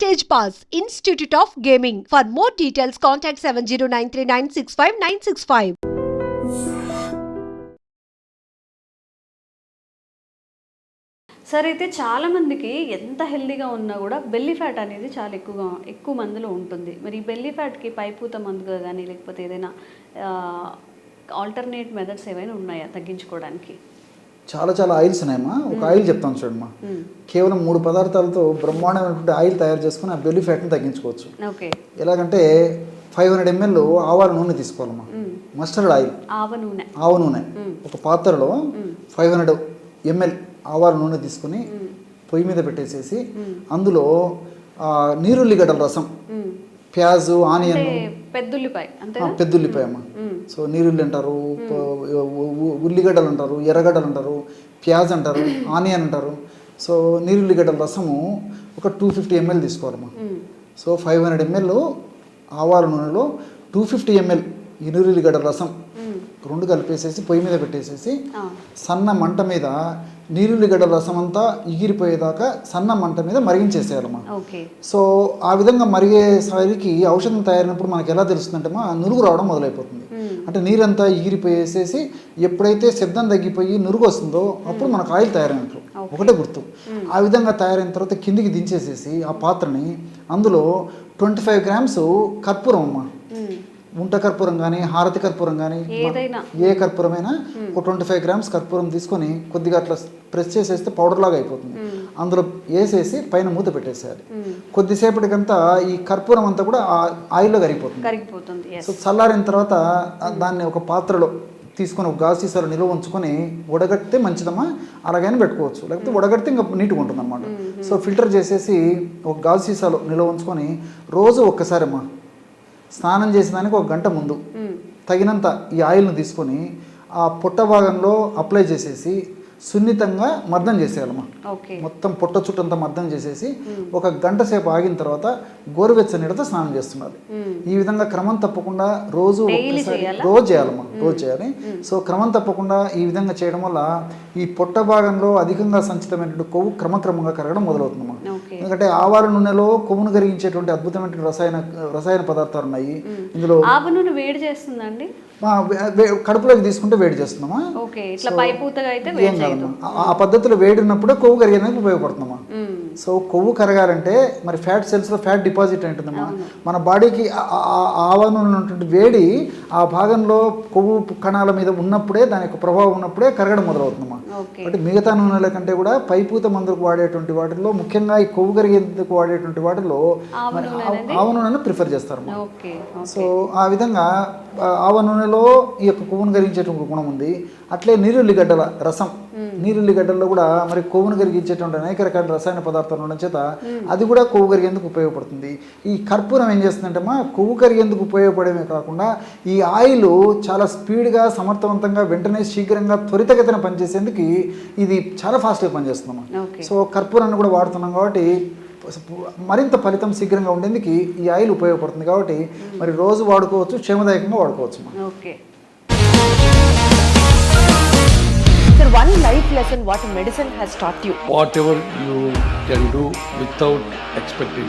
Stage Pass, Institute of Gaming. For more details, contact 7093965965965. సరే, అయితే చాలామందికి ఎంత హెల్దీగా ఉన్నా కూడా బెల్లీ ఫ్యాట్ అనేది చాలా ఎక్కువ మందిలో ఉంటుంది. మరి ఈ బెల్లీ ఫ్యాట్కి పైపూత మందుగా కానీ లేకపోతే ఏదైనా ఆల్టర్నేట్ మెథడ్స్ ఏమైనా ఉన్నాయా తగ్గించుకోవడానికి? చాలా చాలా ఆయిల్స్ ఉన్నాయమ్మా. ఒక ఆయిల్ చెప్తాను చూడమ్మా. కేవలం 3 పదార్థాలతో బ్రహ్మాండమైనటువంటి ఆయిల్ తయారు చేసుకుని ఆ బెల్లీ ఫ్యాట్ని తగ్గించుకోవచ్చు. ఓకే. ఎలాగంటే 500 ml ఆవాల నూనె తీసుకోవాలమ్మా. మస్టర్డ్ ఆయిల్, ఆవ నూనె ఒక పాత్రలో 500 ml ఆవాల నూనె తీసుకుని పొయ్యి మీద పెట్టేసేసి అందులో నీరుల్లిగడ్డల రసం, ప్యాజు, ఆనియన్, పెద్దుల్లిపాయ అమ్మ. సో నీరుల్లి అంటారు, ఉల్లిగడ్డలు అంటారు, ఎర్రగడ్డలు అంటారు, ప్యాజ్ అంటారు, ఆనియన్ అంటారు. సో నీరుల్లిగడ్డల రసము ఒక 250 ml తీసుకోవాలమ్మా. సో 500 ml ఆవాల నూనెలో 250 ml ఈ నీరుల్లిగడ్డల రసం రెండు కలిపేసేసి పొయ్యి మీద పెట్టేసేసి సన్న మంట మీద నీరుల్లిగడ్డల రసం అంతా ఎగిరిపోయేదాకా సన్న మంట మీద మరిగించేసేయాలమ్మా. సో ఆ విధంగా మరిగేసరికి ఔషధం తయారైనప్పుడు మనకి ఎలా తెలుస్తుందంటే నురుగు రావడం మొదలైపోతుంది. అంటే నీరంతా ఎగిరిపోయేసేసి ఎప్పుడైతే శబ్దం తగ్గిపోయి నురుగు వస్తుందో అప్పుడు మనకు ఆయిల్ తయారైనట్లు ఒకటే గుర్తు. ఆ విధంగా తయారైన తర్వాత కిందికి దించేసేసి ఆ పాత్రని అందులో 25 grams కర్పూరం అమ్మా. ఉంట కర్పూరం కానీ హారతి కర్పూరం కానీ ఏ కర్పూరమైనా ఒక 25 grams కర్పూరం తీసుకొని కొద్దిగా అట్లా ప్రెస్ చేసేస్తే పౌడర్ లాగా అయిపోతుంది. అందులో వేసేసి పైన మూత పెట్టేసేయాలి. కొద్దిసేపటికంతా ఈ కర్పూరం అంతా కూడా ఆయిల్లో కరిగిపోతుంది. సో చల్లారిన తర్వాత దాన్ని ఒక పాత్రలో తీసుకొని ఒక గాజు సీసాలో నిల్వ ఉంచుకొని ఉడగడితే మంచిదమ్మా. అలాగైనా పెట్టుకోవచ్చు, లేకపోతే ఉడగడితే ఇంకా నీట్గా ఉంటుంది అన్నమాట. సో ఫిల్టర్ చేసేసి ఒక గాజు సీసాలో నిల్వ ఉంచుకొని రోజు ఒక్కసారి అమ్మా స్నానం చేసేదానికి 1 గంట ముందు తగినంత ఈ ఆయిల్ను తీసుకొని ఆ పొట్ట భాగంలో అప్లై చేసేసి సున్నితంగా మర్దం చేసేయాలమ్మా. మొత్తం పొట్ట చుట్టంతా మర్దం చేసేసి 1 గంట సేపు ఆగిన తర్వాత గోరువెచ్చని నీళ్ళతో స్నానం చేస్తున్నారు. ఈ విధంగా క్రమం తప్పకుండా రోజు చేయాలమ్మా, రోజు చేయాలి. సో క్రమం తప్పకుండా ఈ విధంగా చేయడం వల్ల ఈ పొట్ట భాగంలో అధికంగా సంచితమైనటువంటి కొవ్వు క్రమక్రమంగా కరగడం మొదలవుతుందమ్మా. ఎందుకంటే ఆవాల నూనెలో కొవ్వును కరిగించేటువంటి అద్భుతమైన రసాయన పదార్థాలు ఉన్నాయి. ఇందులో వేడి చేస్తుందండి, కడుపులోకి తీసుకుంటే వేడి చేస్తున్నామా. ఆ పద్ధతిలో వేడి ఉన్నప్పుడే కొవ్వు కరిగేదానికి ఉపయోగపడుతుందమ్మా. సో కొవ్వు కరగాలంటే మరి ఫ్యాట్ సెల్స్లో ఫ్యాట్ డిపాజిట్ ఉంటుందమ్మా. మన బాడీకి ఆవ నూనె ఉన్నటువంటి వేడి ఆ భాగంలో కొవ్వు కణాల మీద ఉన్నప్పుడే, దాని యొక్క ప్రభావం ఉన్నప్పుడే కరగడం మొదలవుతుందమ్మా. అంటే మిగతా నూనెల కంటే కూడా పైపూత మందులకు వాడేటువంటి వాటిల్లో, ముఖ్యంగా ఈ కొవ్వు కరిగేందుకు వాడేటువంటి వాటిలో ఆవ నూనెను ప్రిఫర్ చేస్తారమ్మా. సో ఆ విధంగా ఆవ నూనెలో ఈ యొక్క కొవ్వును కరిగించేటువంటి గుణం ఉంది. అట్లే నీరుల్లిగడ్డల రసం, నీరుల్లిగడ్డల్లో కూడా మరి కొవ్వును కరిగించేటువంటి అనేక రకాల రసాయన పదార్థాలు ఉండడం చేత అది కూడా కొవ్వు కరిగేందుకు ఉపయోగపడుతుంది. ఈ కర్పూరం ఏం చేస్తుందంటే కొవ్వు కరిగేందుకు ఉపయోగపడమే కాకుండా ఈ ఆయిల్ చాలా స్పీడ్గా, సమర్థవంతంగా, వెంటనే శీఘ్రంగా, త్వరితగతిన పనిచేసేందుకు ఇది చాలా ఫాస్ట్గా పనిచేస్తుందమ్మా. సో కర్పూరాన్ని కూడా వాడుతున్నాం కాబట్టి మరింత ఫలితం శీఘ్రంగా ఉండేందుకు ఈ ఆయిల్ ఉపయోగపడుతుంది. కాబట్టి మరి రోజు వాడుకోవచ్చు, క్షేమదాయకంగా వాడుకోవచ్చు. Sir, one life lesson what medicine has taught you. Whatever you can do without expecting.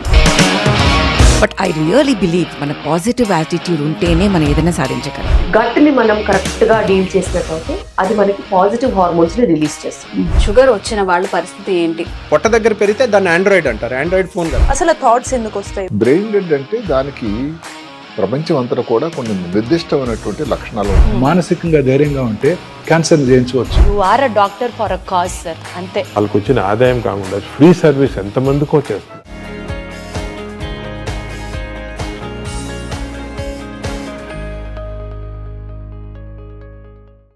But I really believe మన పాజిటివ్ యాటిట్యూడ్ ఉంటేనే మనం ఏదైనా సాధించగలం. గట్ ని మనం కరెక్ట్ గా డీల్ చేసినట్లయితే అది మనకి పాజిటివ్ హార్మోన్స్ ని రిలీజ్ చేస్తుంది. షుగర్ వచ్చిన వాళ్ళ పరిస్థితి ఏంటి? పొట్ట దగ్గర పెరిగితే దాన్ని ఆండ్రాయిడ్ అంటారు, ఆండ్రాయిడ్ ఫోన్ కదా. అసలు థాట్స్ ఎందుకు వస్తాయి? బ్రెయిన్ డెడ్ అంటే దానికి ప్రపంచం అంతా కూడా కొన్ని నిర్దిష్టమైనటువంటి లక్షణాలు. మానసికంగా ధైర్యంగా ఉంటే క్యాన్సర్ జయించవచ్చు. You are a doctor for a cause sir, అంతే. వాళ్ళకి వచ్చిన ఆదాయం కాకుండా ఫ్రీ సర్వీస్ ఎంతమందికో చేస్తుంది.